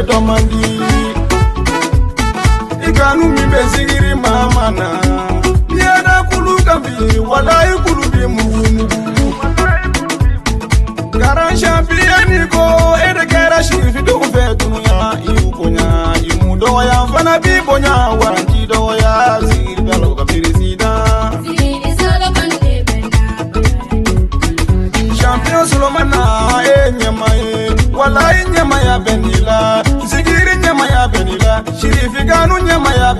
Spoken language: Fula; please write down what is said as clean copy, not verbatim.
domandi ikanu mi be sigiri mamana yada kulu kambi walai kulu bi munu garan champion ko ede kera shifi do fe dunya iukonya imudo ya fana bi bonya waranti do ya sigiri galo ka firisida champion solomana nyama walai nyama ya benila sigiri nyama ya benila shirifi ganu nyama ya